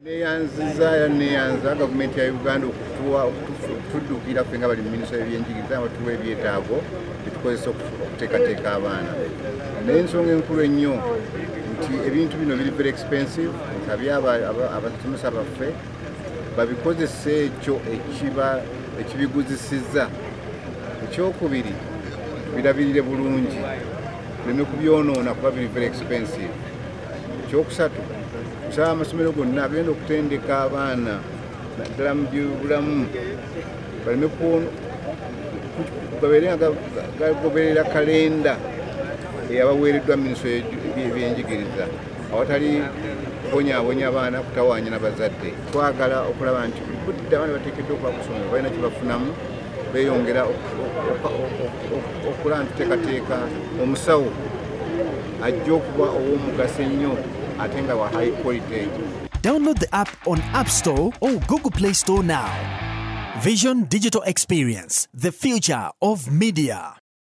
neyanza gavumenti ya Uganda okutuddukira ffe nga bali mu minisita y'ebyenjigiriza abatuwa ebyetaago bitukozesa okuteekateeka abaana. Naye ensonga enkulu ennyo nti ebintu bino biri very expensive, nsabye abasomesa baffe babikozesa ekyo ekibiguzisizza. Ekyokubiri, birabirire bulungi, tuleme kubyonoona kuba biri very expensive. Ekyokusatu, kusaba amasomero gonna agenda okutendeka abaana naddala mu byobulamu baleme gabeere nga gagoberera kalenda eyabaweereddwa minisitule y'ebyenjigiriza awatali kubonyaabonya abaana kutawaanya n'abazadde. Twagala okulaba nti budde abaana bateekeddwa okuba kusomero balina kye bafunamu, beeyongera okulaba nti tuteekateeka omusawo ajja okuba ow'omugaso ennyo ate nga wa high quality. Download the app on App Store or Google Play Store now. Vision Digital Experience, the future of media.